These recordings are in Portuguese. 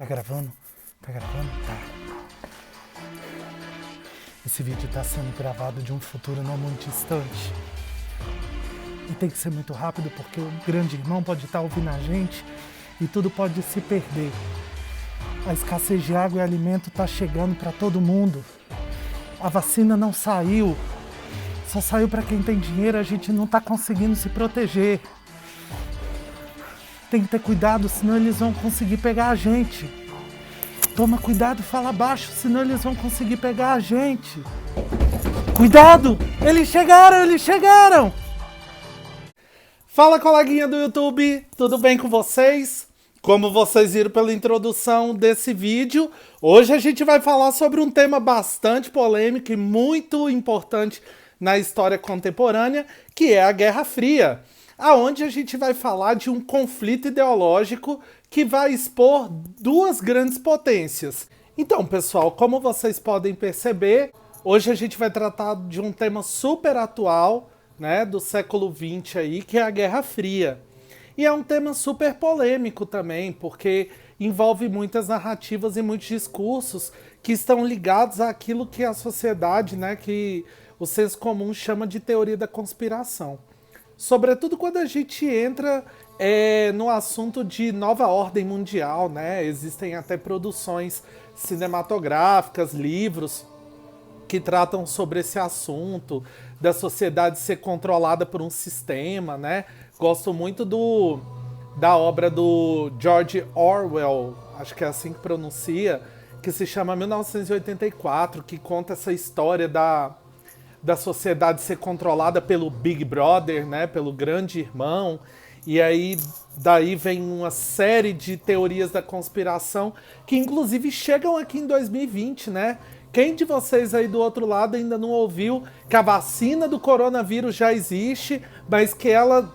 Tá gravando? Tá gravando? Tá. Esse vídeo tá sendo gravado de um futuro não muito distante. E tem que ser muito rápido porque o grande irmão pode estar ouvindo a gente e tudo pode se perder. A escassez de água e alimento tá chegando para todo mundo. A vacina não saiu. Só saiu para quem tem dinheiro, a gente não tá conseguindo se proteger. Tem que ter cuidado, senão eles vão conseguir pegar a gente. Toma cuidado, fala baixo, senão eles vão conseguir pegar a gente. Cuidado! Eles chegaram, eles chegaram! Fala, coleguinha do YouTube, tudo bem com vocês? Como vocês viram pela introdução desse vídeo, hoje a gente vai falar sobre um tema bastante polêmico e muito importante na história contemporânea, que é a Guerra Fria, aonde a gente vai falar de um conflito ideológico que vai expor duas grandes potências. Então, pessoal, como vocês podem perceber, hoje a gente vai tratar de um tema super atual, né, do século XX aí, que é a Guerra Fria. E é um tema super polêmico também, porque envolve muitas narrativas e muitos discursos que estão ligados àquilo que a sociedade, né, que o senso comum chama de teoria da conspiração. Sobretudo quando a gente entra no assunto de nova ordem mundial, né? Existem até produções cinematográficas, livros que tratam sobre esse assunto, da sociedade ser controlada por um sistema, né? Gosto muito da obra do George Orwell, acho que é assim que pronuncia, que se chama 1984, que conta essa história da sociedade ser controlada pelo Big Brother, né, pelo grande irmão, e aí daí vem uma série de teorias da conspiração que inclusive chegam aqui em 2020, né? Quem de vocês aí do outro lado ainda não ouviu que a vacina do coronavírus já existe, mas que ela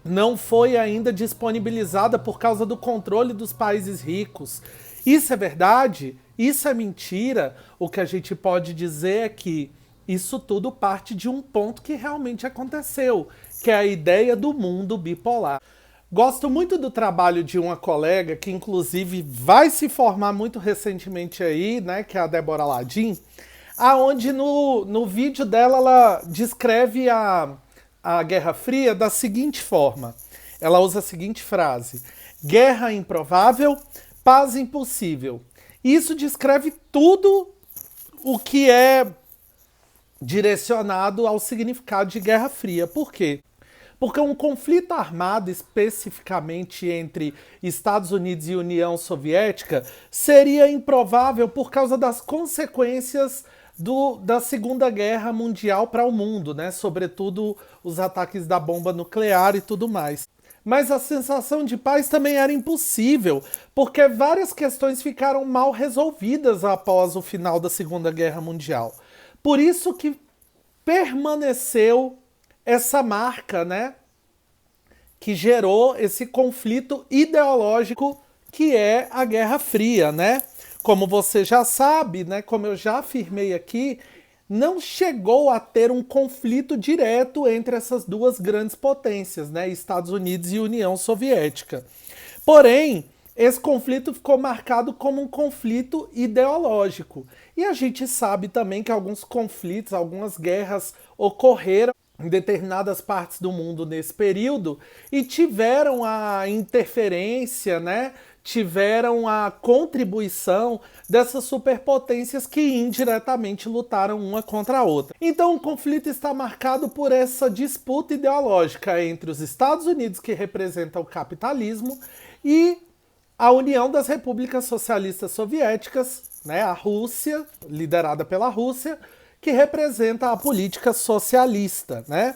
não foi ainda disponibilizada por causa do controle dos países ricos? Isso é verdade? Isso é mentira? O que a gente pode dizer é que isso tudo parte de um ponto que realmente aconteceu, que é a ideia do mundo bipolar. Gosto muito do trabalho de uma colega que inclusive vai se formar muito recentemente aí, né, que é a Débora Ladim, aonde no vídeo dela ela descreve a Guerra Fria da seguinte forma. Ela usa a seguinte frase: guerra improvável, paz impossível. Isso descreve tudo o que é direcionado ao significado de Guerra Fria. Por quê? Porque um conflito armado, especificamente entre Estados Unidos e União Soviética, seria improvável por causa das consequências da Segunda Guerra Mundial para o mundo, né? Sobretudo os ataques da bomba nuclear e tudo mais. Mas a sensação de paz também era impossível, porque várias questões ficaram mal resolvidas após o final da Segunda Guerra Mundial. Por isso que permaneceu essa marca, né, que gerou esse conflito ideológico que é a Guerra Fria, né? Como você já sabe, né, como eu já afirmei aqui, não chegou a ter um conflito direto entre essas duas grandes potências, né, Estados Unidos e União Soviética. Porém, esse conflito ficou marcado como um conflito ideológico. E a gente sabe também que alguns conflitos, algumas guerras ocorreram em determinadas partes do mundo nesse período e tiveram a interferência, né? Tiveram a contribuição dessas superpotências que indiretamente lutaram uma contra a outra. Então o conflito está marcado por essa disputa ideológica entre os Estados Unidos, que representa o capitalismo, e a União das Repúblicas Socialistas Soviéticas, né, a Rússia, liderada pela Rússia, que representa a política socialista, né?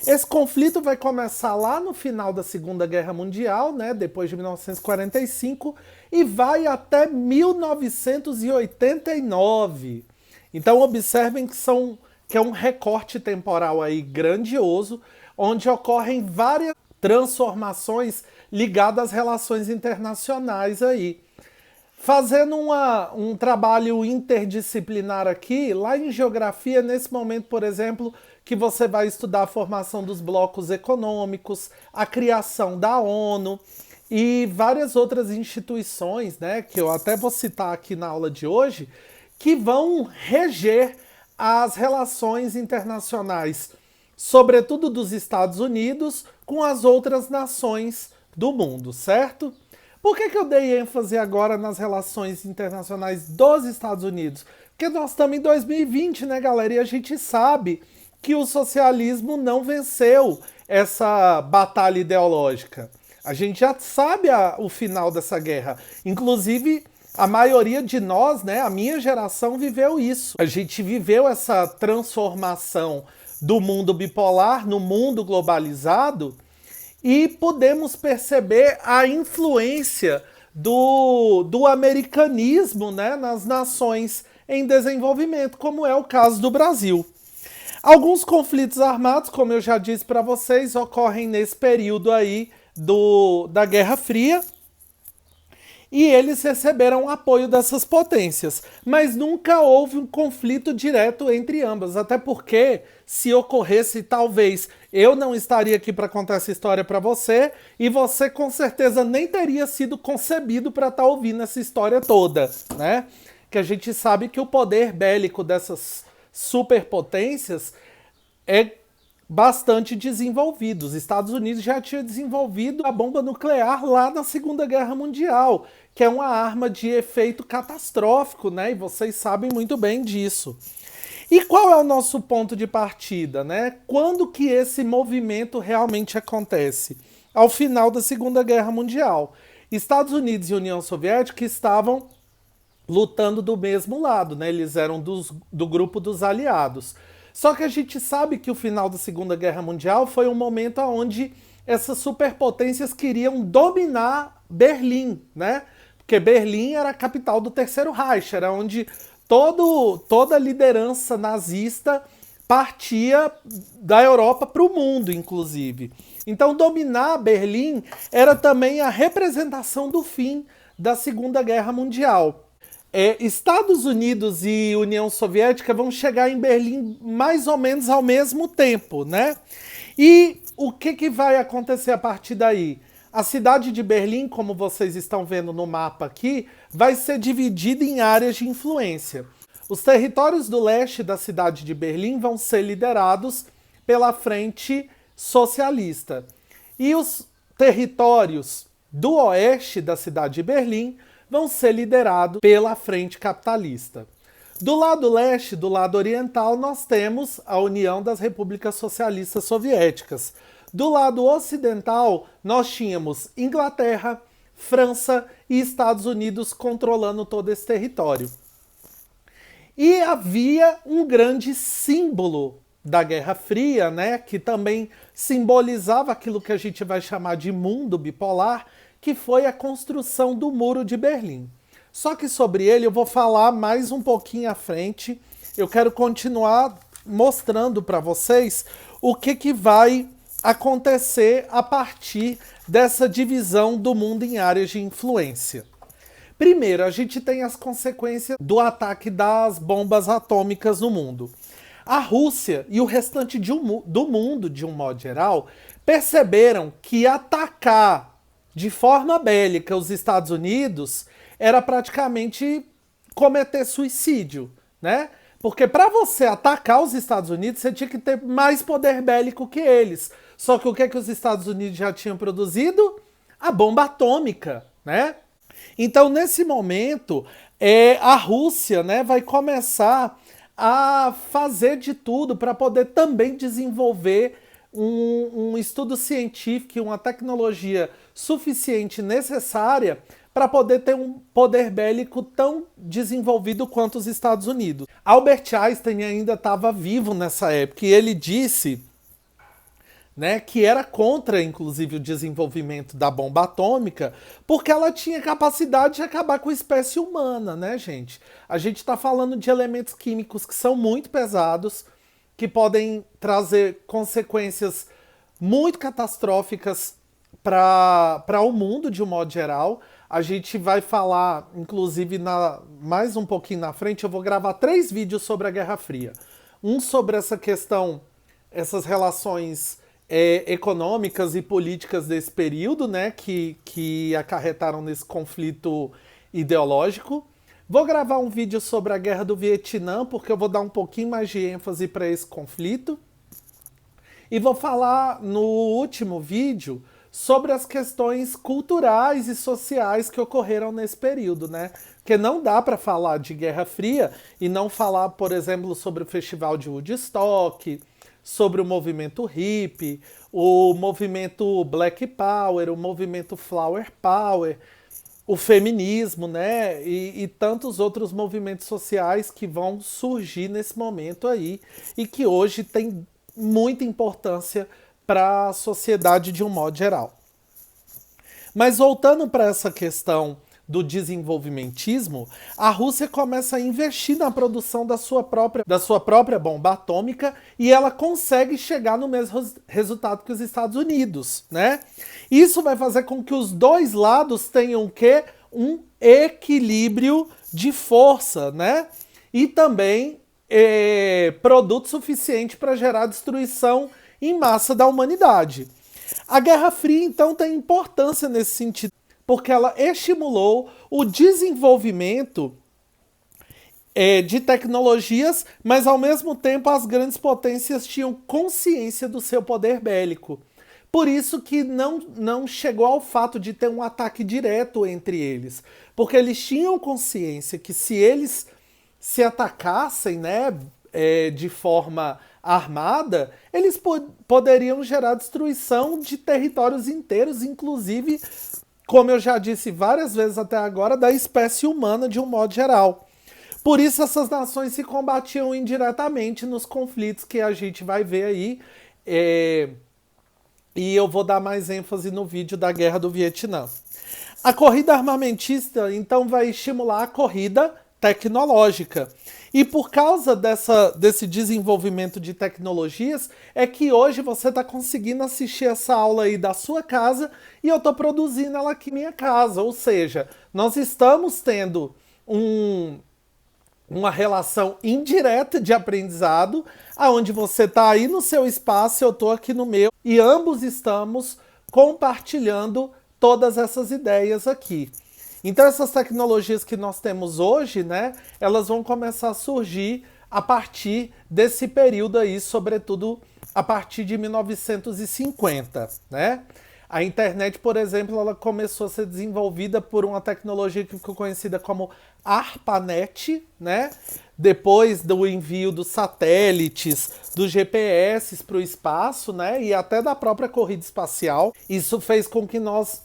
Esse conflito vai começar lá no final da Segunda Guerra Mundial, né, depois de 1945, e vai até 1989. Então observem que é um recorte temporal aí grandioso, onde ocorrem várias transformações ligadas às relações internacionais aí. Fazendo um trabalho interdisciplinar aqui, lá em geografia, nesse momento, por exemplo, que você vai estudar a formação dos blocos econômicos, a criação da ONU, e várias outras instituições, né, que eu até vou citar aqui na aula de hoje, que vão reger as relações internacionais, sobretudo dos Estados Unidos, com as outras nações do mundo, certo? Por que eu dei ênfase agora nas relações internacionais dos Estados Unidos? Porque nós estamos em 2020, né, galera? E a gente sabe que o socialismo não venceu essa batalha ideológica. A gente já sabe o final dessa guerra. Inclusive, a maioria de nós, né, a minha geração, viveu isso. A gente viveu essa transformação do mundo bipolar no mundo globalizado e podemos perceber a influência do americanismo, né, nas nações em desenvolvimento, como é o caso do Brasil. Alguns conflitos armados, como eu já disse para vocês, ocorrem nesse período aí da Guerra Fria, e eles receberam o apoio dessas potências. Mas nunca houve um conflito direto entre ambas, até porque, se ocorresse, talvez eu não estaria aqui para contar essa história para você, e você com certeza nem teria sido concebido para estar ouvindo essa história toda, né? Que a gente sabe que o poder bélico dessas superpotências é bastante desenvolvido. Os Estados Unidos já tinham desenvolvido a bomba nuclear lá na Segunda Guerra Mundial, que é uma arma de efeito catastrófico, né? E vocês sabem muito bem disso. E qual é o nosso ponto de partida, né? Quando que esse movimento realmente acontece? Ao final da Segunda Guerra Mundial. Estados Unidos e União Soviética estavam lutando do mesmo lado, né? Eles eram do grupo dos aliados. Só que a gente sabe que o final da Segunda Guerra Mundial foi um momento onde essas superpotências queriam dominar Berlim, né? Porque Berlim era a capital do Terceiro Reich, era onde toda a liderança nazista partia da Europa para o mundo, inclusive. Então, dominar Berlim era também a representação do fim da Segunda Guerra Mundial. Estados Unidos e União Soviética vão chegar em Berlim mais ou menos ao mesmo tempo, né? E o que vai acontecer a partir daí? A cidade de Berlim, como vocês estão vendo no mapa aqui, vai ser dividida em áreas de influência. Os territórios do leste da cidade de Berlim vão ser liderados pela Frente Socialista. E os territórios do oeste da cidade de Berlim vão ser liderados pela Frente Capitalista. Do lado leste, do lado oriental, nós temos a União das Repúblicas Socialistas Soviéticas. Do lado ocidental, nós tínhamos Inglaterra, França e Estados Unidos controlando todo esse território. E havia um grande símbolo da Guerra Fria, né, que também simbolizava aquilo que a gente vai chamar de mundo bipolar, que foi a construção do Muro de Berlim. Só que sobre ele eu vou falar mais um pouquinho à frente. Eu quero continuar mostrando para vocês o que vai acontecer a partir dessa divisão do mundo em áreas de influência. Primeiro, a gente tem as consequências do ataque das bombas atômicas no mundo. A Rússia e o restante do mundo, de um modo geral, perceberam que atacar de forma bélica os Estados Unidos era praticamente cometer suicídio, né? Porque para você atacar os Estados Unidos, você tinha que ter mais poder bélico que eles. Só que o que os Estados Unidos já tinham produzido? A bomba atômica, né? Então, nesse momento, a Rússia, né, vai começar a fazer de tudo para poder também desenvolver um estudo científico e uma tecnologia suficiente necessária para poder ter um poder bélico tão desenvolvido quanto os Estados Unidos. Albert Einstein ainda estava vivo nessa época e ele disse, né, que era contra, inclusive, o desenvolvimento da bomba atômica, porque ela tinha capacidade de acabar com a espécie humana, né, gente? A gente está falando de elementos químicos que são muito pesados, que podem trazer consequências muito catastróficas para o mundo, de um modo geral. A gente vai falar, inclusive, mais um pouquinho na frente, eu vou gravar 3 vídeos sobre a Guerra Fria. Um sobre essa questão, essas relações econômicas e políticas desse período, né, que acarretaram nesse conflito ideológico. Vou gravar um vídeo sobre a Guerra do Vietnã, porque eu vou dar um pouquinho mais de ênfase para esse conflito. E vou falar no último vídeo sobre as questões culturais e sociais que ocorreram nesse período, né? Porque não dá para falar de Guerra Fria e não falar, por exemplo, sobre o Festival de Woodstock, sobre o movimento hippie, o movimento Black Power, o movimento Flower Power, o feminismo, né? E tantos outros movimentos sociais que vão surgir nesse momento aí e que hoje tem muita importância para a sociedade de um modo geral. Mas voltando para essa questão do desenvolvimentismo, a Rússia começa a investir na produção da sua própria bomba atômica e ela consegue chegar no mesmo resultado que os Estados Unidos, né? Isso vai fazer com que os dois lados tenham o quê? Um equilíbrio de força, né? E também produto suficiente para gerar destruição em massa da humanidade. A Guerra Fria, então, tem importância nesse sentido, porque ela estimulou o desenvolvimento de tecnologias, mas ao mesmo tempo as grandes potências tinham consciência do seu poder bélico. Por isso que não chegou ao fato de ter um ataque direto entre eles, porque eles tinham consciência que se eles se atacassem, né, de forma armada, eles poderiam gerar destruição de territórios inteiros, inclusive, como eu já disse várias vezes até agora, da espécie humana de um modo geral. Por isso essas nações se combatiam indiretamente nos conflitos que a gente vai ver aí, e eu vou dar mais ênfase no vídeo da Guerra do Vietnã. A corrida armamentista, então, vai estimular a corrida tecnológica. E por causa desse desenvolvimento de tecnologias, é que hoje você está conseguindo assistir essa aula aí da sua casa e eu estou produzindo ela aqui na minha casa. Ou seja, nós estamos tendo uma relação indireta de aprendizado, onde você está aí no seu espaço, eu estou aqui no meu, e ambos estamos compartilhando todas essas ideias aqui. Então essas tecnologias que nós temos hoje, né, elas vão começar a surgir a partir desse período aí, sobretudo a partir de 1950, né? A internet, por exemplo, ela começou a ser desenvolvida por uma tecnologia que ficou conhecida como ARPANET, né? Depois do envio dos satélites, dos GPS para o espaço, né? E até da própria corrida espacial. Isso fez com que nós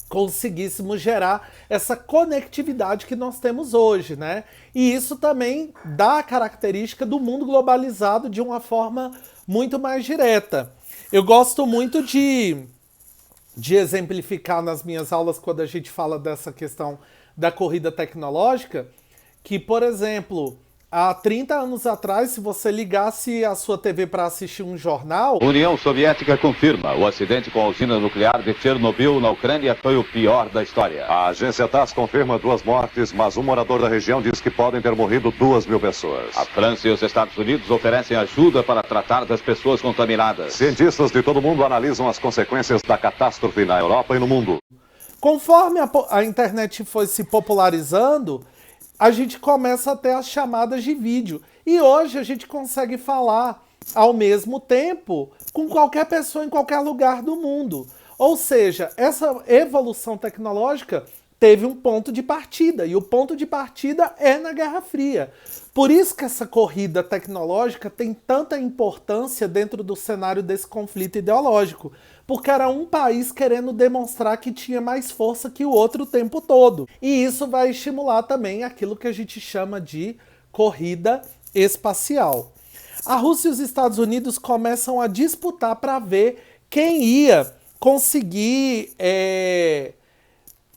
conseguíssemos gerar essa conectividade que nós temos hoje, né? E isso também dá a característica do mundo globalizado de uma forma muito mais direta. Eu gosto muito de exemplificar nas minhas aulas, quando a gente fala dessa questão da corrida tecnológica, que, por exemplo, há 30 anos atrás, se você ligasse a sua TV para assistir um jornal... União Soviética confirma: o acidente com a usina nuclear de Chernobyl, na Ucrânia, foi o pior da história. A agência TASS confirma 2 mortes, mas um morador da região diz que podem ter morrido 2.000 pessoas. A França e os Estados Unidos oferecem ajuda para tratar das pessoas contaminadas. Cientistas de todo o mundo analisam as consequências da catástrofe na Europa e no mundo. Conforme a internet foi se popularizando, a gente começa a ter as chamadas de vídeo. E hoje a gente consegue falar ao mesmo tempo com qualquer pessoa em qualquer lugar do mundo. Ou seja, essa evolução tecnológica teve um ponto de partida. E o ponto de partida é na Guerra Fria. Por isso que essa corrida tecnológica tem tanta importância dentro do cenário desse conflito ideológico. Porque era um país querendo demonstrar que tinha mais força que o outro o tempo todo. E isso vai estimular também aquilo que a gente chama de corrida espacial. A Rússia e os Estados Unidos começam a disputar para ver quem ia conseguir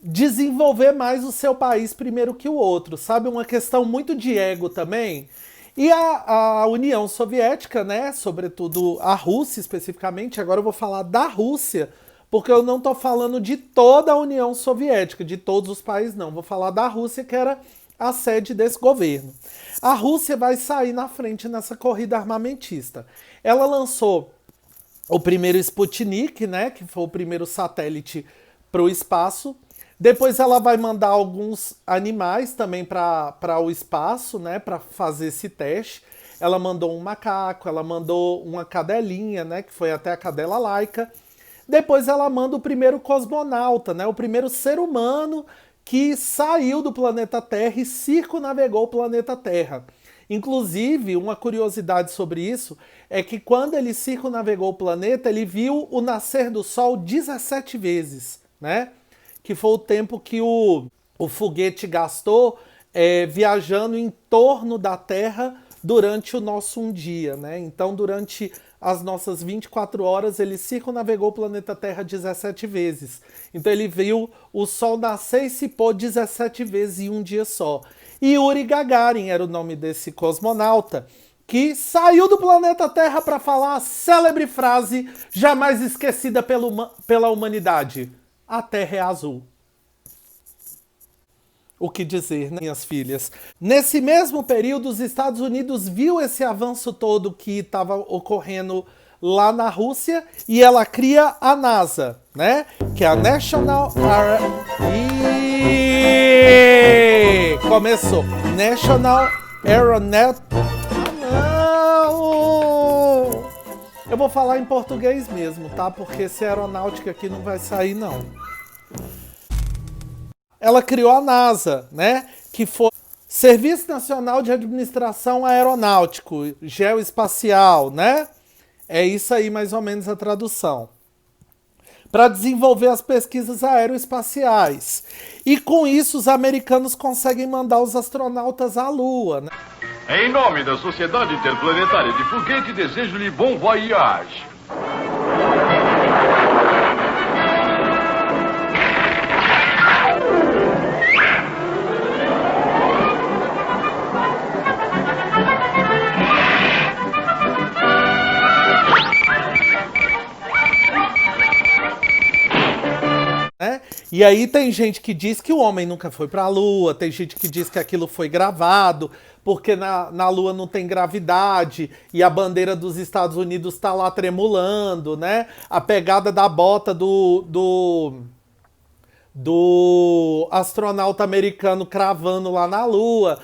desenvolver mais o seu país primeiro que o outro. Sabe, uma questão muito de ego também. E a União Soviética, né, sobretudo a Rússia especificamente, agora eu vou falar da Rússia, porque eu não estou falando de toda a União Soviética, de todos os países não, vou falar da Rússia, que era a sede desse governo. A Rússia vai sair na frente nessa corrida armamentista. Ela lançou o primeiro Sputnik, né, que foi o primeiro satélite para o espaço. Depois ela vai mandar alguns animais também para o espaço, né, para fazer esse teste. Ela mandou um macaco, ela mandou uma cadelinha, né, que foi até a cadela Laika. Depois ela manda o primeiro cosmonauta, né, o primeiro ser humano que saiu do planeta Terra e circunnavegou o planeta Terra. Inclusive, uma curiosidade sobre isso é que quando ele circunnavegou o planeta, ele viu o nascer do Sol 17 vezes, né? Que foi o tempo que o foguete gastou viajando em torno da Terra durante o nosso um dia, né? Então, durante as nossas 24 horas, ele circunnavegou o planeta Terra 17 vezes. Então, ele viu o Sol nascer e se pôr 17 vezes em um dia só. E Yuri Gagarin era o nome desse cosmonauta, que saiu do planeta Terra para falar a célebre frase jamais esquecida pela humanidade: a Terra é azul. O que dizer, né, minhas filhas? Nesse mesmo período, os Estados Unidos viu esse avanço todo que estava ocorrendo lá na Rússia e ela cria a NASA, né? Que é a National Começou. National Aeronautical. Não! Eu vou falar em português mesmo, tá? Porque esse aeronáutica aqui não vai sair, não. Ela criou a NASA, né? Que foi Serviço Nacional de Administração Aeronáutico, Geoespacial, né? É isso aí mais ou menos a tradução. Para desenvolver as pesquisas aeroespaciais. E com isso os americanos conseguem mandar os astronautas à Lua, né? Em nome da Sociedade Interplanetária de Foguete, desejo-lhe bom voyage. E aí tem gente que diz que o homem nunca foi para a Lua, tem gente que diz que aquilo foi gravado, porque na Lua não tem gravidade e a bandeira dos Estados Unidos está lá tremulando, né? A pegada da bota do astronauta americano cravando lá na Lua.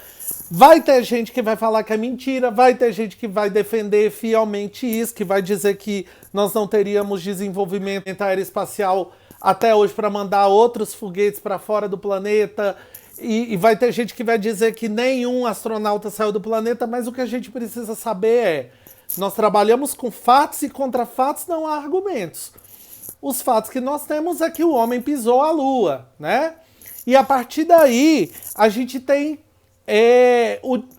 Vai ter gente que vai falar que é mentira, vai ter gente que vai defender fielmente isso, que vai dizer que nós não teríamos desenvolvimento aeroespacial até hoje para mandar outros foguetes para fora do planeta, e vai ter gente que vai dizer que nenhum astronauta saiu do planeta, mas o que a gente precisa saber é, nós trabalhamos com fatos e contra fatos não há argumentos. Os fatos que nós temos é que o homem pisou a Lua, né? E a partir daí, a gente tem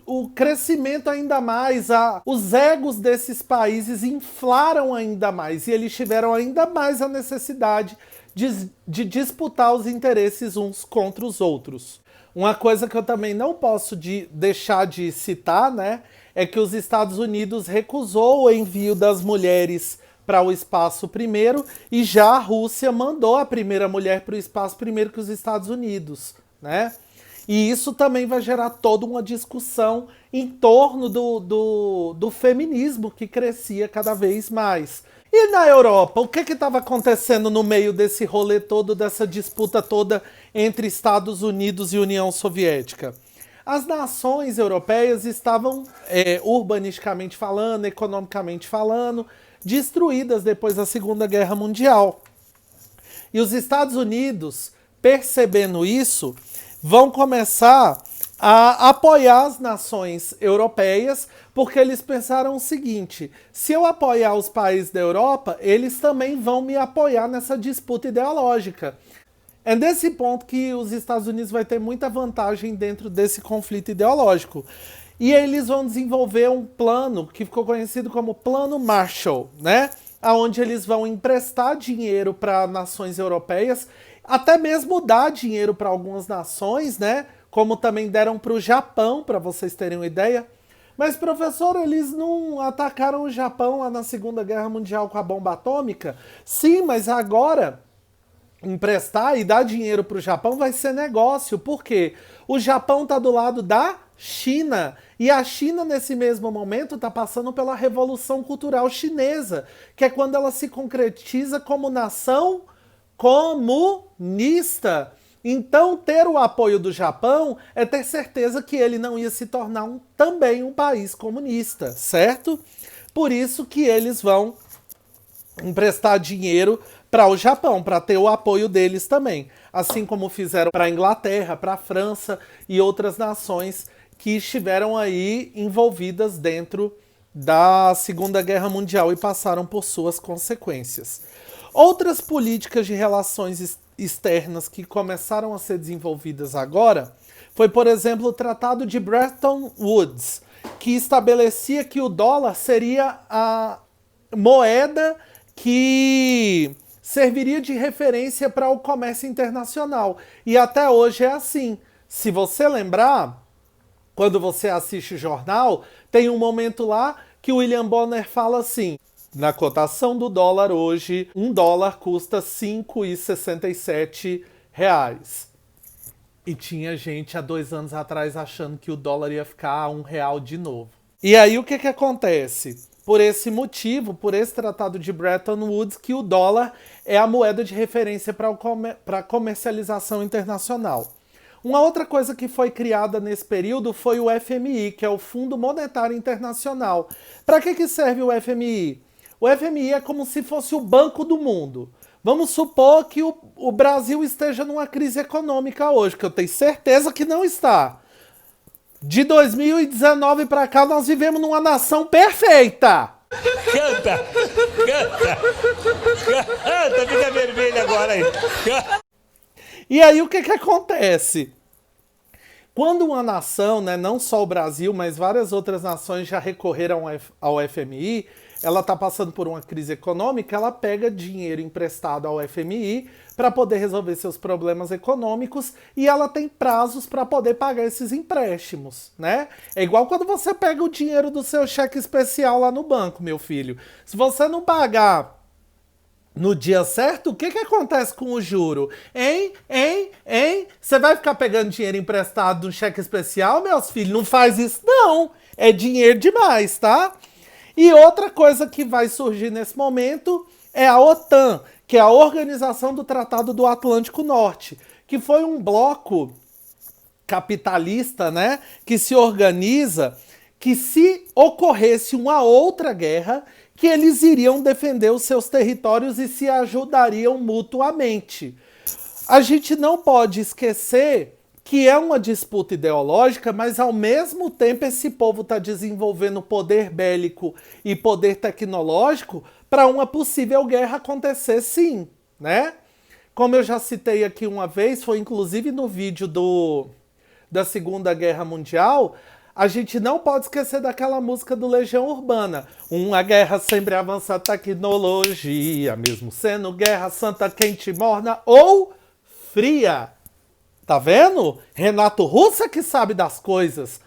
o crescimento ainda mais, os egos desses países inflaram ainda mais, e eles tiveram ainda mais a necessidade de disputar os interesses uns contra os outros. Uma coisa que eu também não posso deixar de citar, né, é que os Estados Unidos recusou o envio das mulheres para o espaço primeiro, e já a Rússia mandou a primeira mulher para o espaço primeiro que os Estados Unidos, né? E isso também vai gerar toda uma discussão em torno do feminismo que crescia cada vez mais. E na Europa, o que estava acontecendo no meio desse rolê todo, dessa disputa toda entre Estados Unidos e União Soviética? As nações europeias estavam, urbanisticamente falando, economicamente falando, destruídas depois da Segunda Guerra Mundial. E os Estados Unidos, percebendo isso, vão começar a apoiar as nações europeias, porque eles pensaram o seguinte: se eu apoiar os países da Europa, eles também vão me apoiar nessa disputa ideológica. É nesse ponto que os Estados Unidos vai ter muita vantagem dentro desse conflito ideológico. E eles vão desenvolver um plano que ficou conhecido como Plano Marshall, né? Onde eles vão emprestar dinheiro para nações europeias, até mesmo dar dinheiro para algumas nações, né? Como também deram para o Japão, para vocês terem uma ideia. Mas, professor, eles não atacaram o Japão lá na Segunda Guerra Mundial com a bomba atômica? Sim, mas agora emprestar e dar dinheiro para o Japão vai ser negócio. Por quê? O Japão está do lado da China. E a China, nesse mesmo momento, está passando pela Revolução Cultural Chinesa, que é quando ela se concretiza como nação comunista. Então, ter o apoio do Japão é ter certeza que ele não ia se tornar também um país comunista, certo? Por isso que eles vão emprestar dinheiro para o Japão, para ter o apoio deles também. Assim como fizeram para a Inglaterra, para a França e outras nações que estiveram aí envolvidas dentro da Segunda Guerra Mundial e passaram por suas consequências. Outras políticas de relações externas que começaram a ser desenvolvidas agora foi, por exemplo, o Tratado de Bretton Woods, que estabelecia que o dólar seria a moeda que serviria de referência para o comércio internacional. E até hoje é assim. Se você lembrar, quando você assiste o jornal, tem um momento lá que o William Bonner fala assim: na cotação do dólar hoje, $1 custa R$ 5,67. E tinha gente há 2 anos atrás achando que o dólar ia ficar a R$ 1 de novo. E aí o que acontece? Por esse motivo, por esse tratado de Bretton Woods, que o dólar é a moeda de referência para a comercialização internacional. Uma outra coisa que foi criada nesse período foi o FMI, que é o Fundo Monetário Internacional. Para que serve o FMI? O FMI é como se fosse o Banco do Mundo. Vamos supor que o Brasil esteja numa crise econômica hoje, que eu tenho certeza que não está. De 2019 para cá, nós vivemos numa nação perfeita. Canta, fica vermelho agora aí. E aí o que acontece? Quando uma nação, né, não só o Brasil, mas várias outras nações já recorreram ao FMI, ela está passando por uma crise econômica, ela pega dinheiro emprestado ao FMI para poder resolver seus problemas econômicos e ela tem prazos para poder pagar esses empréstimos, né? É igual quando você pega o dinheiro do seu cheque especial lá no banco, meu filho. Se você não pagar no dia certo, o que acontece com o juro? Hein? Você vai ficar pegando dinheiro emprestado no cheque especial, meus filhos? Não faz isso, não. É dinheiro demais, tá? E outra coisa que vai surgir nesse momento é a OTAN, que é a Organização do Tratado do Atlântico Norte, que foi um bloco capitalista, né, que se organiza, que se ocorresse uma outra guerra, que eles iriam defender os seus territórios e se ajudariam mutuamente. A gente não pode esquecer que é uma disputa ideológica, mas ao mesmo tempo esse povo está desenvolvendo poder bélico e poder tecnológico para uma possível guerra acontecer, sim, né? Como eu já citei aqui uma vez, foi inclusive no vídeo da Segunda Guerra Mundial, a gente não pode esquecer daquela música do Legião Urbana. Uma guerra sempre avança a tecnologia, mesmo sendo guerra santa, quente, morna ou fria. Tá vendo? Renato Russo é que sabe das coisas.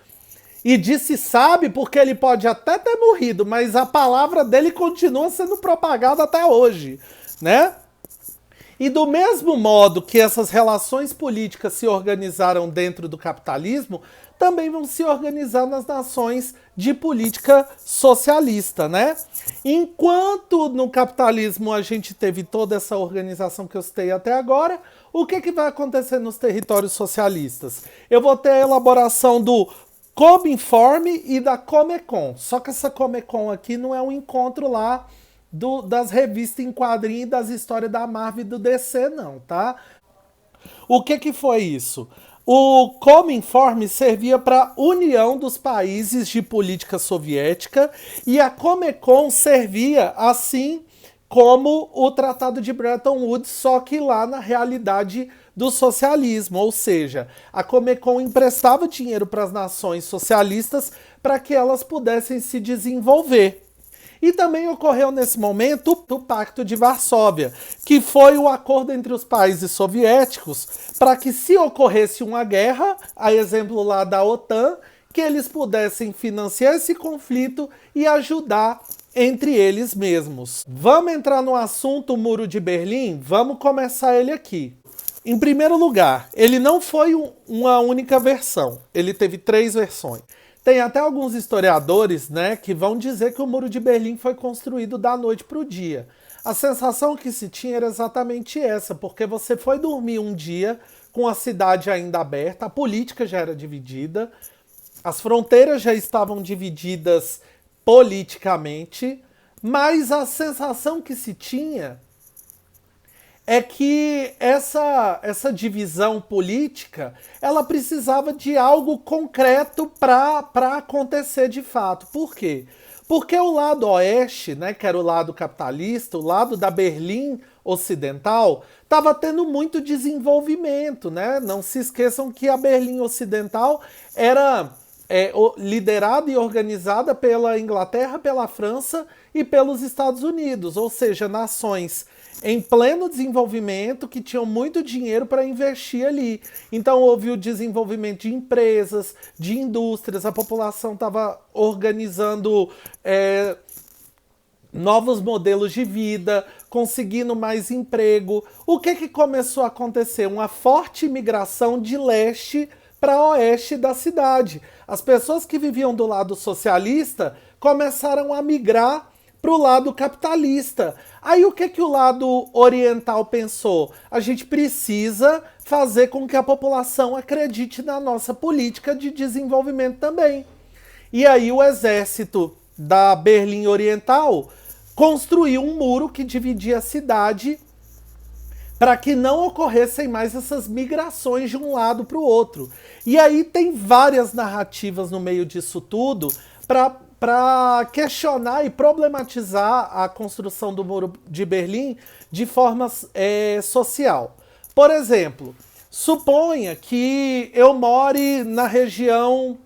E disse sabe porque ele pode até ter morrido, mas a palavra dele continua sendo propagada até hoje, né? E do mesmo modo que essas relações políticas se organizaram dentro do capitalismo, também vão se organizar nas nações de política socialista, né? Enquanto no capitalismo a gente teve toda essa organização que eu citei até agora, o que vai acontecer nos territórios socialistas? Eu vou ter a elaboração do Cominform e da Comecon. Só que essa Comecon aqui não é um encontro lá das revistas em quadrinho e das histórias da Marvel e do DC, não, tá? O que foi isso? O Cominform servia para a união dos países de política soviética e a Comecon servia, assim como o Tratado de Bretton Woods, só que lá na realidade do socialismo, ou seja, a Comecon emprestava dinheiro para as nações socialistas para que elas pudessem se desenvolver. E também ocorreu nesse momento o Pacto de Varsóvia, que foi o acordo entre os países soviéticos para que, se ocorresse uma guerra, a exemplo lá da OTAN, que eles pudessem financiar esse conflito e ajudar entre eles mesmos. Vamos entrar no assunto Muro de Berlim? Vamos começar ele aqui. Em primeiro lugar, ele não foi uma única versão, ele teve 3 versões. Tem até alguns historiadores, né, que vão dizer que o Muro de Berlim foi construído da noite para o dia. A sensação que se tinha era exatamente essa, porque você foi dormir um dia com a cidade ainda aberta, a política já era dividida, as fronteiras já estavam divididas politicamente, mas a sensação que se tinha é que essa divisão política, ela precisava de algo concreto para acontecer de fato. Por quê? Porque o lado oeste, né, que era o lado capitalista, o lado da Berlim Ocidental, estava tendo muito desenvolvimento, né? Não se esqueçam que a Berlim Ocidental era liderada e organizada pela Inglaterra, pela França e pelos Estados Unidos, ou seja, nações em pleno desenvolvimento que tinham muito dinheiro para investir ali. Então houve o desenvolvimento de empresas, de indústrias, a população estava organizando novos modelos de vida, conseguindo mais emprego. O que começou a acontecer? Uma forte migração de leste para oeste da cidade. As pessoas que viviam do lado socialista começaram a migrar para o lado capitalista. Aí o que o lado oriental pensou? A gente precisa fazer com que a população acredite na nossa política de desenvolvimento também. E aí o exército da Berlim Oriental construiu um muro que dividia a cidade para que não ocorressem mais essas migrações de um lado para o outro. E aí tem várias narrativas no meio disso tudo para questionar e problematizar a construção do Muro de Berlim de forma social. Por exemplo, suponha que eu more na região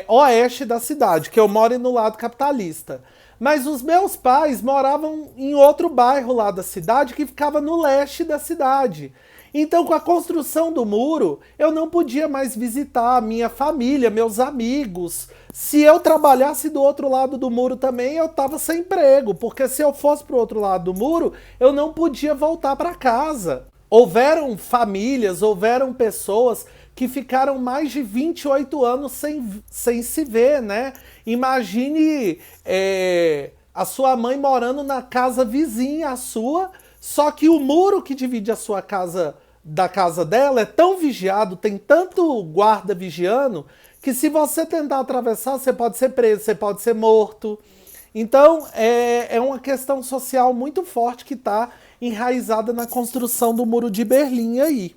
oeste da cidade, que eu moro no lado capitalista. Mas os meus pais moravam em outro bairro lá da cidade que ficava no leste da cidade. Então, com a construção do muro, eu não podia mais visitar a minha família, meus amigos. Se eu trabalhasse do outro lado do muro também, eu estava sem emprego, porque se eu fosse para o outro lado do muro, eu não podia voltar para casa. Houveram famílias, houveram pessoas que ficaram mais de 28 anos sem se ver, né? Imagine a sua mãe morando na casa vizinha à sua, só que o muro que divide a sua casa da casa dela é tão vigiado, tem tanto guarda vigiando, que se você tentar atravessar, você pode ser preso, você pode ser morto. Então, é uma questão social muito forte que está enraizada na construção do Muro de Berlim aí.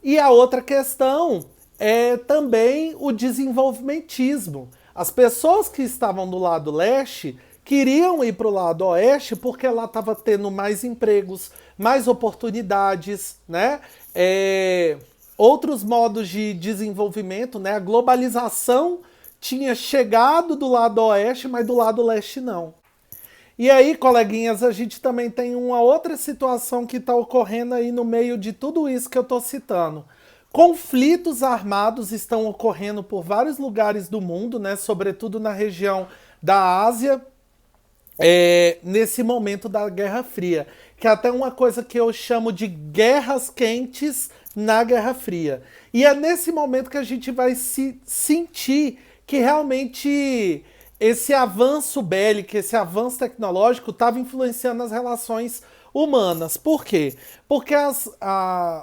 E a outra questão é também o desenvolvimentismo. As pessoas que estavam do lado leste queriam ir para o lado oeste porque lá estava tendo mais empregos, mais oportunidades, né? Outros modos de desenvolvimento, né? A globalização tinha chegado do lado oeste, mas do lado leste não. E aí, coleguinhas, a gente também tem uma outra situação que está ocorrendo aí no meio de tudo isso que eu estou citando. Conflitos armados estão ocorrendo por vários lugares do mundo, né? Sobretudo na região da Ásia, nesse momento da Guerra Fria, que é até uma coisa que eu chamo de guerras quentes na Guerra Fria. E é nesse momento que a gente vai se sentir que realmente esse avanço bélico, esse avanço tecnológico estava influenciando as relações humanas. Por quê? Porque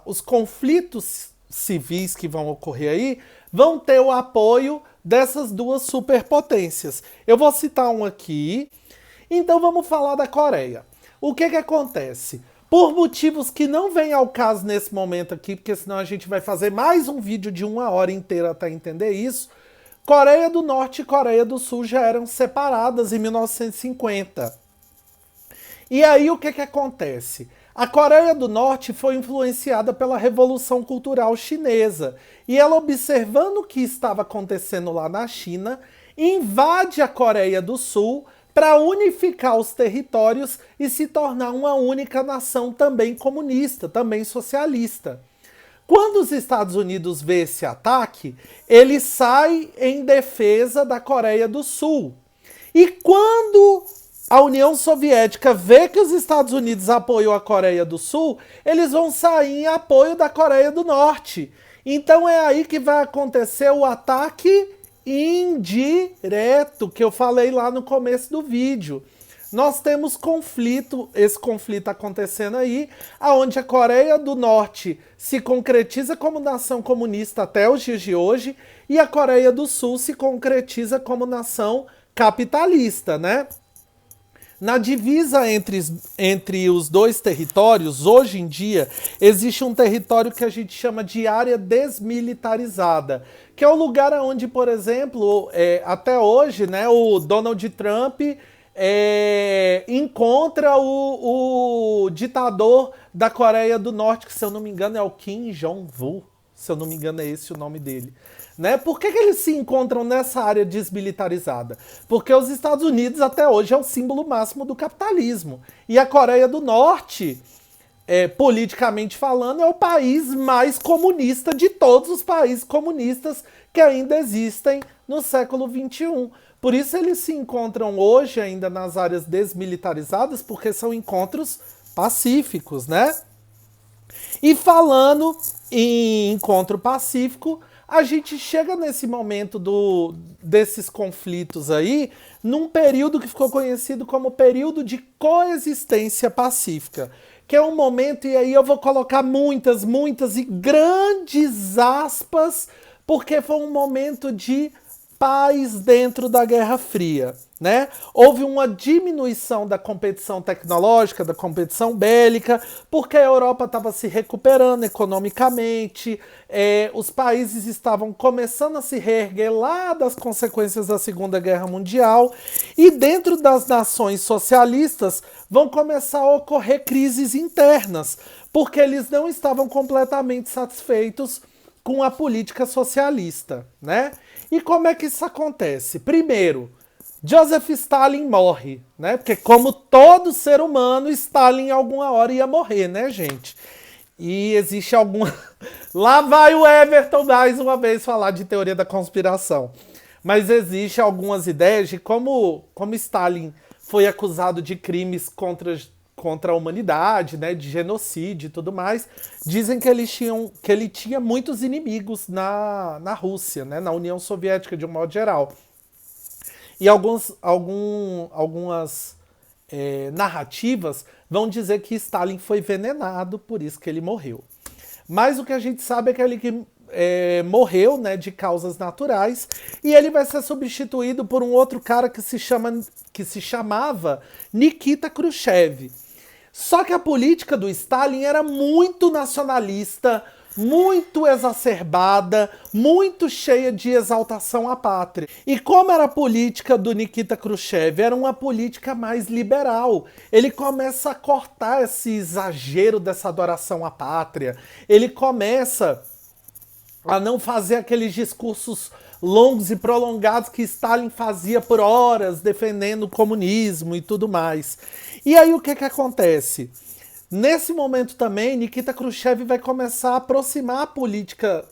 os conflitos civis que vão ocorrer aí vão ter o apoio dessas duas superpotências. Eu vou citar um aqui. Então vamos falar da Coreia. O que acontece? Por motivos que não vêm ao caso nesse momento aqui, porque senão a gente vai fazer mais um vídeo de 1 hora inteira até entender isso, Coreia do Norte e Coreia do Sul já eram separadas em 1950. E aí o que acontece? A Coreia do Norte foi influenciada pela Revolução Cultural Chinesa. E ela, observando o que estava acontecendo lá na China, invade a Coreia do Sul para unificar os territórios e se tornar uma única nação também comunista, também socialista. Quando os Estados Unidos vê esse ataque, ele sai em defesa da Coreia do Sul. E quando a União Soviética vê que os Estados Unidos apoiam a Coreia do Sul, eles vão sair em apoio da Coreia do Norte. Então é aí que vai acontecer o ataque indireto, que eu falei lá no começo do vídeo. Nós temos esse conflito acontecendo aí, onde a Coreia do Norte se concretiza como nação comunista até os dias de hoje, e a Coreia do Sul se concretiza como nação capitalista, né? Na divisa entre os dois territórios, hoje em dia, existe um território que a gente chama de área desmilitarizada, que é o lugar onde, por exemplo, até hoje, né, o Donald Trump encontra o ditador da Coreia do Norte, que se eu não me engano é o Kim Jong-un, se eu não me engano é esse o nome dele. Né? Por que eles se encontram nessa área desmilitarizada? Porque os Estados Unidos até hoje é o símbolo máximo do capitalismo. E a Coreia do Norte, politicamente falando, é o país mais comunista de todos os países comunistas que ainda existem no século XXI. Por isso eles se encontram hoje ainda nas áreas desmilitarizadas, porque são encontros pacíficos, né? E falando em encontro pacífico, a gente chega nesse momento desses conflitos aí, num período que ficou conhecido como período de coexistência pacífica, que é um momento, e aí eu vou colocar muitas e grandes aspas, porque foi um momento de paz dentro da Guerra Fria, né? Houve uma diminuição da competição tecnológica, da competição bélica, porque a Europa estava se recuperando economicamente, os países estavam começando a se reerguer lá das consequências da Segunda Guerra Mundial, e dentro das nações socialistas vão começar a ocorrer crises internas, porque eles não estavam completamente satisfeitos com a política socialista, né? E como é que isso acontece? Primeiro, Joseph Stalin morre, né? Porque como todo ser humano, Stalin alguma hora ia morrer, né, gente? E existe alguma... Lá vai o Everton mais uma vez falar de teoria da conspiração. Mas existe algumas ideias de como Stalin foi acusado de crimes contra a humanidade, né, de genocídio e tudo mais. Dizem que ele tinha muitos inimigos na Rússia, né, na União Soviética de um modo geral. E algumas narrativas vão dizer que Stalin foi envenenado, por isso que ele morreu. Mas o que a gente sabe é que ele morreu, né, de causas naturais, e ele vai ser substituído por um outro cara que se chamava Nikita Khrushchev. Só que a política do Stalin era muito nacionalista, muito exacerbada, muito cheia de exaltação à pátria. E como era a política do Nikita Khrushchev? Era uma política mais liberal. Ele começa a cortar esse exagero dessa adoração à pátria. Ele começa a não fazer aqueles discursos longos e prolongados que Stalin fazia por horas, defendendo o comunismo e tudo mais. E aí o que acontece? Nesse momento também, Nikita Khrushchev vai começar a aproximar a política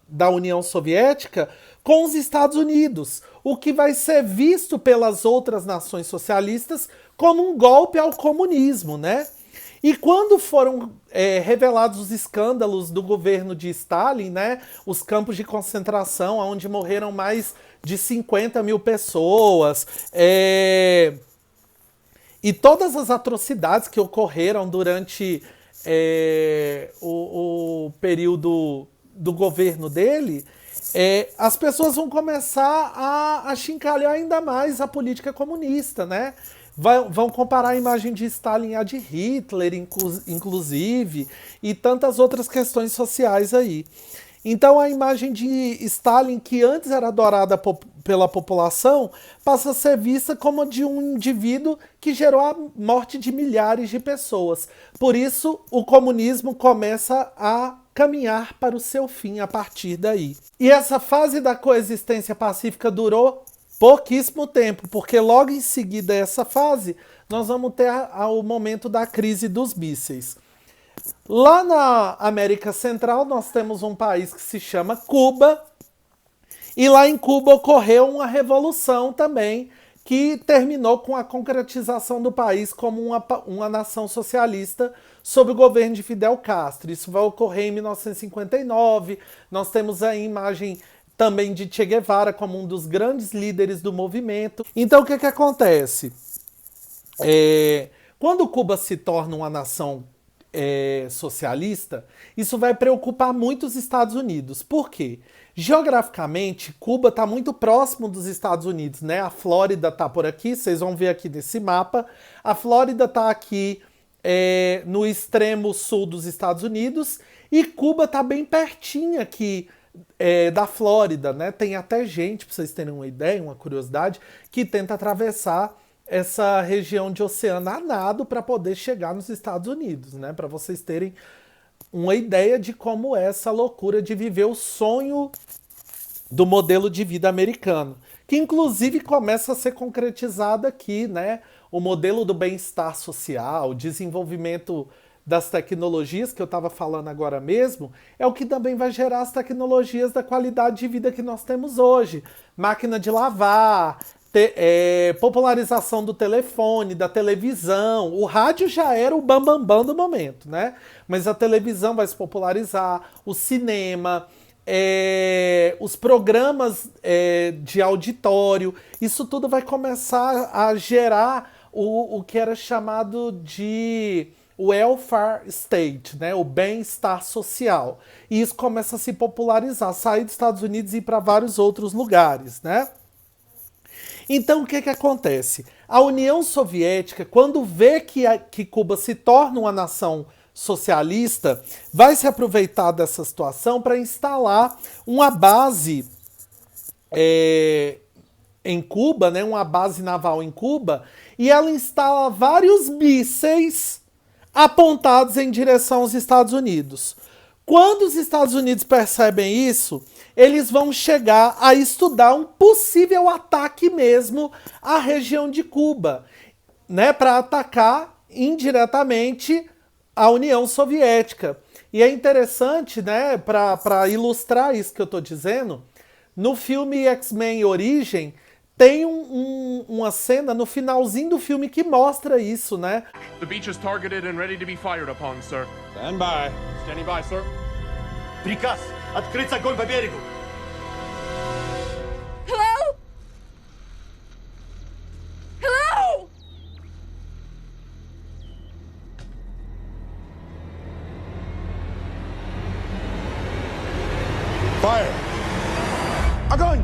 da União Soviética com os Estados Unidos, o que vai ser visto pelas outras nações socialistas como um golpe ao comunismo, né? E quando foram revelados os escândalos do governo de Stalin, né, os campos de concentração, onde morreram mais de 50 mil pessoas, e todas as atrocidades que ocorreram durante o período do governo dele, as pessoas vão começar a achincalhar ainda mais a política comunista, né? Vão comparar a imagem de Stalin à de Hitler, inclusive, e tantas outras questões sociais aí. Então a imagem de Stalin, que antes era adorada pela população, passa a ser vista como de um indivíduo que gerou a morte de milhares de pessoas. Por isso, o comunismo começa a caminhar para o seu fim a partir daí. E essa fase da coexistência pacífica durou pouquíssimo tempo, porque logo em seguida essa fase, nós vamos ter o momento da crise dos mísseis. Lá na América Central, nós temos um país que se chama Cuba, e lá em Cuba ocorreu uma revolução também, que terminou com a concretização do país como uma nação socialista sob o governo de Fidel Castro. Isso vai ocorrer em 1959. Nós temos a imagem também de Che Guevara como um dos grandes líderes do movimento. Então, o que acontece? Quando Cuba se torna uma nação socialista, isso vai preocupar muito os Estados Unidos. Por quê? Geograficamente, Cuba está muito próximo dos Estados Unidos, né? A Flórida está por aqui, vocês vão ver aqui nesse mapa. A Flórida está aqui no extremo sul dos Estados Unidos e Cuba está bem pertinho aqui da Flórida, né? Tem até gente, para vocês terem uma ideia, uma curiosidade, que tenta atravessar essa região de oceano a nado para poder chegar nos Estados Unidos, né? Para vocês terem uma ideia de como é essa loucura de viver o sonho do modelo de vida americano, que inclusive começa a ser concretizado aqui, né? O modelo do bem-estar social, o desenvolvimento das tecnologias que eu estava falando agora mesmo, é o que também vai gerar as tecnologias da qualidade de vida que nós temos hoje. Máquina de lavar, popularização do telefone, da televisão. O rádio já era o bambambam do momento, né? Mas a televisão vai se popularizar, o cinema, os programas de auditório. Isso tudo vai começar a gerar o que era chamado de welfare state, né? O bem-estar social. E isso começa a se popularizar, sair dos Estados Unidos e ir para vários outros lugares, né? Então, o que acontece? A União Soviética, quando vê que Cuba se torna uma nação socialista, vai se aproveitar dessa situação para instalar uma base em Cuba, né, uma base naval em Cuba, e ela instala vários mísseis apontados em direção aos Estados Unidos. Quando os Estados Unidos percebem isso, eles vão chegar a estudar um possível ataque mesmo à região de Cuba, né, para atacar indiretamente a União Soviética. E é interessante, né, para ilustrar isso que eu estou dizendo, no filme X-Men Origem, tem uma cena no finalzinho do filme que mostra isso, né? The beach is targeted and ready to be fired upon, sir. Stand by. Standing by, sir. Приказ открыть огонь по берегу. Hello? Hello? Fire. Огонь!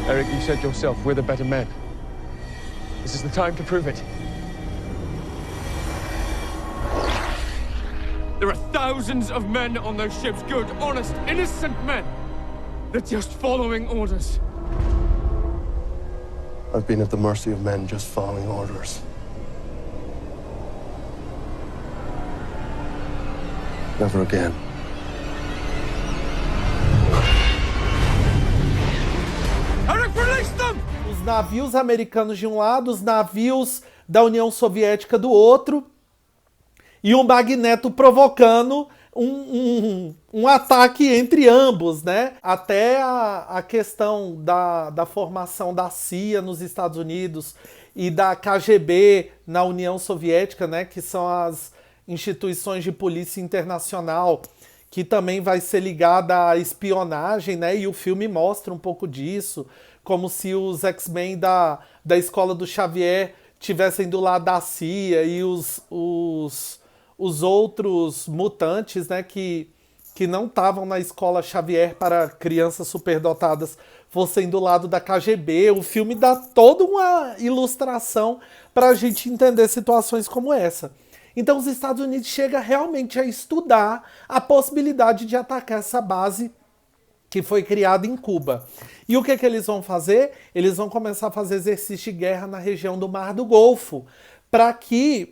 Eric, you said yourself, we're the better men. This is the time to prove it. There are thousands of men on those ships, good, honest, innocent men. They're just following orders. I've been at the mercy of men just following orders. Never again. Eric, release them! Os navios americanos de um lado, os navios da União Soviética do outro, e o Magneto provocando um ataque entre ambos, né? Até a questão da formação da CIA nos Estados Unidos e da KGB na União Soviética, né? Que são as instituições de polícia internacional, que também vai ser ligada à espionagem, né? E o filme mostra um pouco disso, como se os X-Men da escola do Xavier tivessem do lado da CIA e os outros mutantes, né, que que não estavam na escola Xavier para crianças superdotadas fossem do lado da KGB. O filme dá toda uma ilustração para a gente entender situações como essa. Então os Estados Unidos chegam realmente a estudar a possibilidade de atacar essa base que foi criada em Cuba. E o que eles vão fazer? Eles vão começar a fazer exercício de guerra na região do Mar do Golfo, para que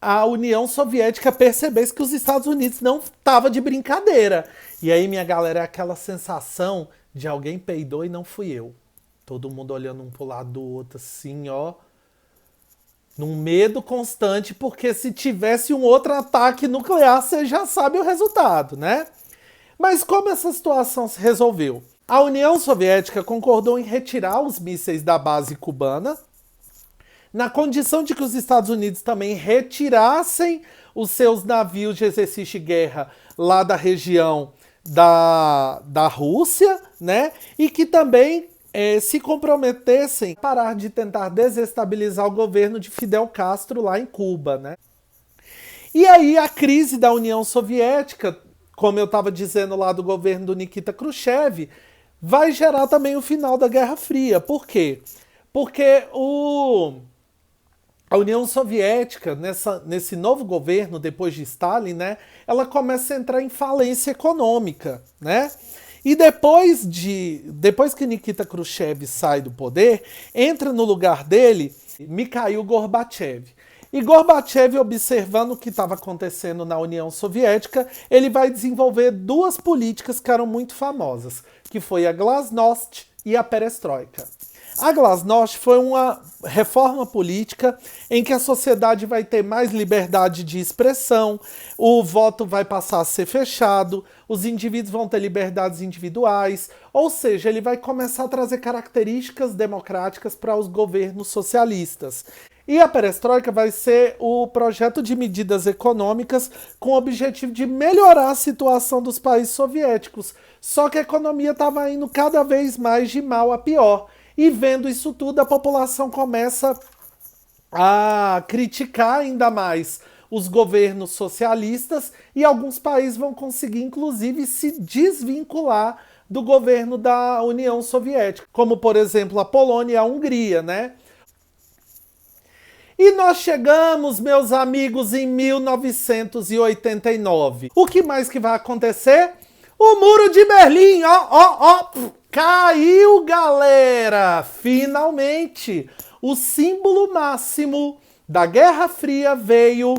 a União Soviética percebesse que os Estados Unidos não estava de brincadeira. E aí, minha galera, é aquela sensação de alguém peidou e não fui eu. Todo mundo olhando um pro lado do outro assim, ó. Num medo constante, porque se tivesse um outro ataque nuclear, você já sabe o resultado, né? Mas como essa situação se resolveu? A União Soviética concordou em retirar os mísseis da base cubana, na condição de que os Estados Unidos também retirassem os seus navios de exercício de guerra lá da região da Rússia, né? E que também se comprometessem a parar de tentar desestabilizar o governo de Fidel Castro lá em Cuba, né? E aí a crise da União Soviética, como eu estava dizendo lá do governo do Nikita Khrushchev, vai gerar também o final da Guerra Fria. Por quê? Porque a União Soviética, nesse novo governo, depois de Stalin, né, ela começa a entrar em falência econômica, né? E depois que Nikita Khrushchev sai do poder, entra no lugar dele Mikhail Gorbachev. E Gorbachev, observando o que estava acontecendo na União Soviética, ele vai desenvolver duas políticas que eram muito famosas, que foi a Glasnost e a Perestroika. A Glasnost foi uma reforma política em que a sociedade vai ter mais liberdade de expressão, o voto vai passar a ser fechado, os indivíduos vão ter liberdades individuais, ou seja, ele vai começar a trazer características democráticas para os governos socialistas. E a Perestroika vai ser o projeto de medidas econômicas com o objetivo de melhorar a situação dos países soviéticos. Só que a economia estava indo cada vez mais de mal a pior. E vendo isso tudo, a população começa a criticar ainda mais os governos socialistas e alguns países vão conseguir, inclusive, se desvincular do governo da União Soviética, como, por exemplo, a Polônia e a Hungria, né? E nós chegamos, meus amigos, em 1989. O que mais que vai acontecer? O Muro de Berlim, caiu, galera! Finalmente! O símbolo máximo da Guerra Fria veio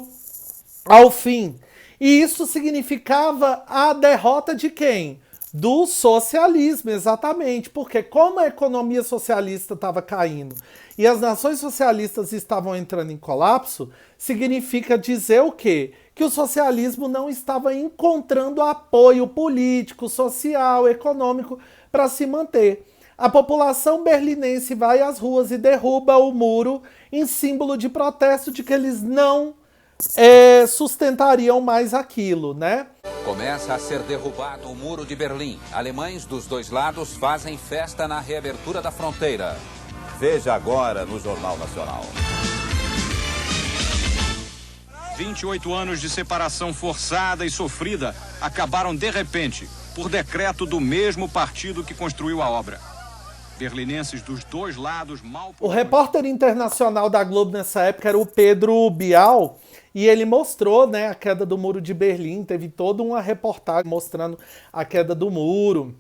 ao fim. E isso significava a derrota de quem? Do socialismo, exatamente. Porque como a economia socialista estava caindo e as nações socialistas estavam entrando em colapso, significa dizer o quê? Que o socialismo não estava encontrando apoio político, social, econômico para se manter. A população berlinense vai às ruas e derruba o muro em símbolo de protesto de que eles não sustentariam mais aquilo, né? Começa a ser derrubado o Muro de Berlim. Alemães dos dois lados fazem festa na reabertura da fronteira. Veja agora no Jornal Nacional. 28 anos de separação forçada e sofrida acabaram de repente, por decreto do mesmo partido que construiu a obra. Berlinenses dos dois lados mal... O repórter internacional da Globo nessa época era o Pedro Bial, e ele mostrou, né, a queda do Muro de Berlim. Teve toda uma reportagem mostrando a queda do muro,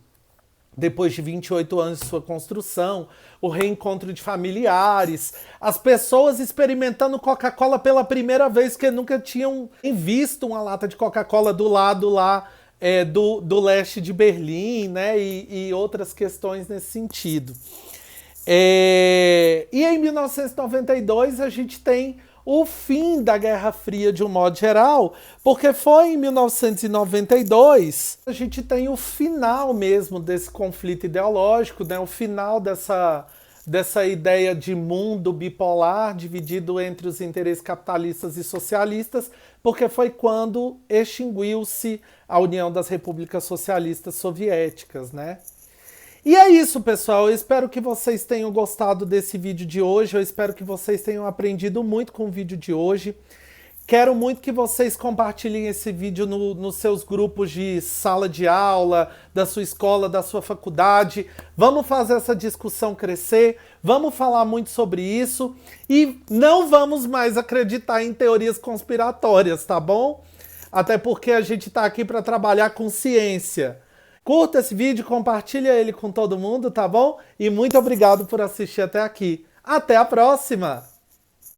depois de 28 anos de sua construção, o reencontro de familiares, as pessoas experimentando Coca-Cola pela primeira vez, que nunca tinham visto uma lata de Coca-Cola do lado lá do leste de Berlim, né, e outras questões nesse sentido. E em 1992 a gente tem o fim da Guerra Fria de um modo geral, porque foi em 1992 a gente tem o final mesmo desse conflito ideológico, né? O final dessa ideia de mundo bipolar dividido entre os interesses capitalistas e socialistas, porque foi quando extinguiu-se a União das Repúblicas Socialistas Soviéticas, né? E é isso, pessoal. Eu espero que vocês tenham gostado desse vídeo de hoje. Eu espero que vocês tenham aprendido muito com o vídeo de hoje. Quero muito que vocês compartilhem esse vídeo nos seus grupos de sala de aula, da sua escola, da sua faculdade. Vamos fazer essa discussão crescer, vamos falar muito sobre isso e não vamos mais acreditar em teorias conspiratórias, tá bom? Até porque a gente tá aqui para trabalhar com ciência. Curta esse vídeo, compartilha ele com todo mundo, tá bom? E muito obrigado por assistir até aqui. Até a próxima!